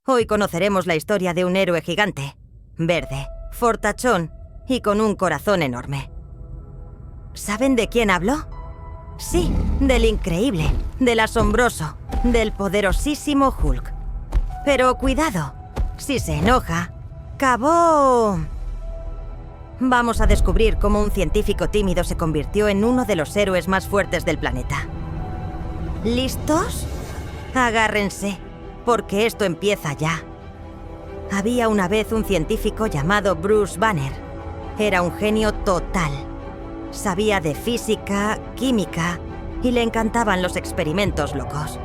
Hoy conoceremos la historia de un héroe gigante, verde, fortachón y con un corazón enorme. ¿Saben de quién hablo? Sí, del increíble, del asombroso, del poderosísimo Hulk. Pero cuidado, si se enoja, ¡kaboom! Vamos a descubrir cómo un científico tímido se convirtió en uno de los héroes más fuertes del planeta. ¿Listos? Agárrense, porque esto empieza ya. Había una vez un científico llamado Bruce Banner. Era un genio total. Sabía de física, química y le encantaban los experimentos locos.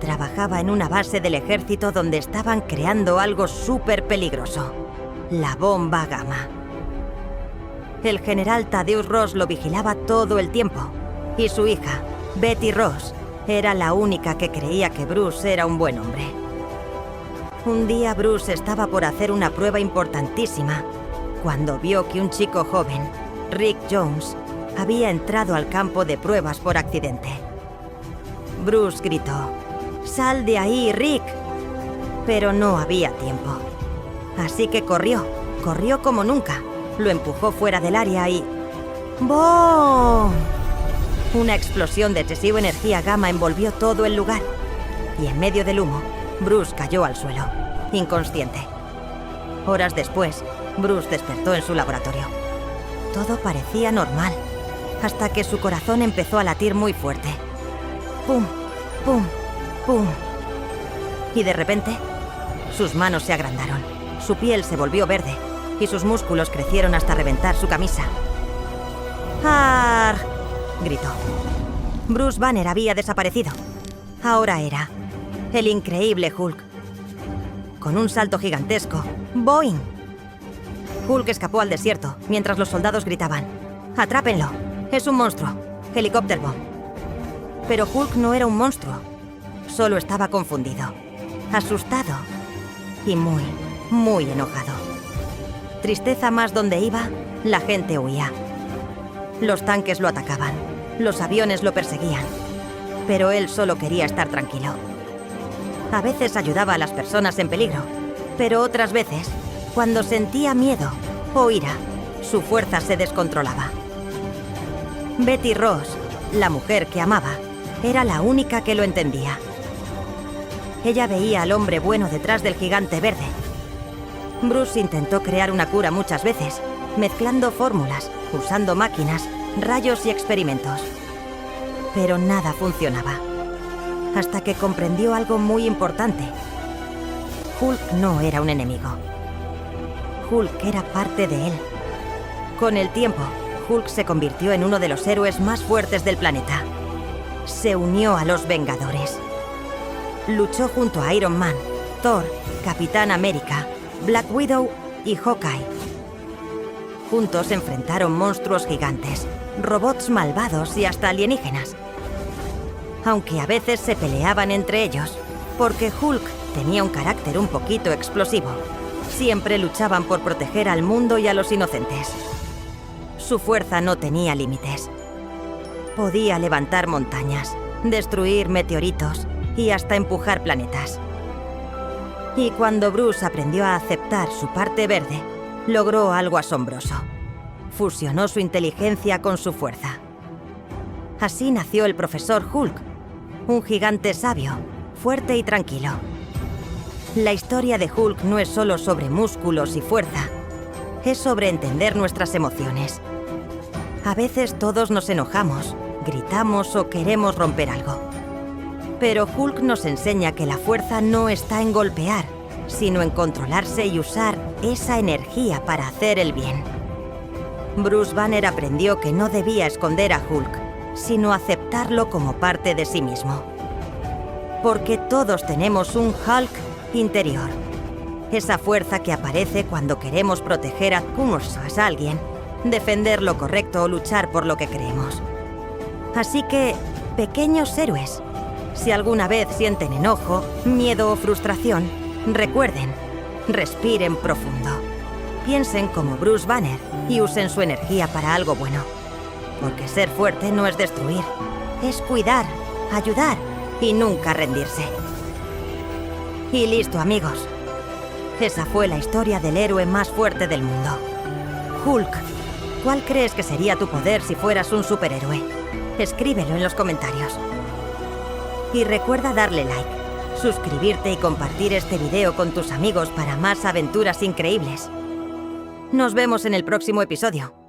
Trabajaba en una base del ejército donde estaban creando algo súper peligroso, la bomba gamma. El general Thaddeus Ross lo vigilaba todo el tiempo y su hija, Betty Ross, era la única que creía que Bruce era un buen hombre. Un día Bruce estaba por hacer una prueba importantísima cuando vio que un chico joven, Rick Jones, había entrado al campo de pruebas por accidente. Bruce gritó: «¡Sal de ahí, Rick!». Pero no había tiempo. Así que corrió como nunca. Lo empujó fuera del área y... ¡boom! Una explosión de excesiva energía gamma envolvió todo el lugar. Y en medio del humo, Bruce cayó al suelo, inconsciente. Horas después, Bruce despertó en su laboratorio. Todo parecía normal, hasta que su corazón empezó a latir muy fuerte. ¡Pum! ¡Pum! ¡Pum! Y de repente, sus manos se agrandaron, su piel se volvió verde y sus músculos crecieron hasta reventar su camisa. ¡Arg!, gritó. Bruce Banner había desaparecido. Ahora era el increíble Hulk. Con un salto gigantesco, ¡boing! Hulk escapó al desierto mientras los soldados gritaban: «¡Atrápenlo! ¡Es un monstruo! ¡Helicóptero bomb!». Pero Hulk no era un monstruo. Solo estaba confundido, asustado y muy, muy enojado. Tristeza más donde iba, la gente huía. Los tanques lo atacaban, los aviones lo perseguían, pero él solo quería estar tranquilo. A veces ayudaba a las personas en peligro, pero otras veces, cuando sentía miedo o ira, su fuerza se descontrolaba. Betty Ross, la mujer que amaba, era la única que lo entendía. Ella veía al hombre bueno detrás del gigante verde. Bruce intentó crear una cura muchas veces, mezclando fórmulas, usando máquinas, rayos y experimentos. Pero nada funcionaba. Hasta que comprendió algo muy importante. Hulk no era un enemigo. Hulk era parte de él. Con el tiempo, Hulk se convirtió en uno de los héroes más fuertes del planeta. Se unió a los Vengadores. Luchó junto a Iron Man, Thor, Capitán América, Black Widow y Hawkeye. Juntos enfrentaron monstruos gigantes, robots malvados y hasta alienígenas. Aunque a veces se peleaban entre ellos, porque Hulk tenía un carácter un poquito explosivo, siempre luchaban por proteger al mundo y a los inocentes. Su fuerza no tenía límites. Podía levantar montañas, destruir meteoritos y hasta empujar planetas. Y cuando Bruce aprendió a aceptar su parte verde, logró algo asombroso. Fusionó su inteligencia con su fuerza. Así nació el profesor Hulk, un gigante sabio, fuerte y tranquilo. La historia de Hulk no es solo sobre músculos y fuerza, es sobre entender nuestras emociones. A veces todos nos enojamos, gritamos o queremos romper algo. Pero Hulk nos enseña que la fuerza no está en golpear, sino en controlarse y usar esa energía para hacer el bien. Bruce Banner aprendió que no debía esconder a Hulk, sino aceptarlo como parte de sí mismo. Porque todos tenemos un Hulk interior. Esa fuerza que aparece cuando queremos proteger a alguien, defender lo correcto o luchar por lo que creemos. Así que, pequeños héroes, si alguna vez sienten enojo, miedo o frustración, recuerden, respiren profundo. Piensen como Bruce Banner y usen su energía para algo bueno. Porque ser fuerte no es destruir, es cuidar, ayudar y nunca rendirse. Y listo, amigos. Esa fue la historia del héroe más fuerte del mundo. Hulk, ¿cuál crees que sería tu poder si fueras un superhéroe? Escríbelo en los comentarios. Y recuerda darle like, suscribirte y compartir este video con tus amigos para más aventuras increíbles. Nos vemos en el próximo episodio.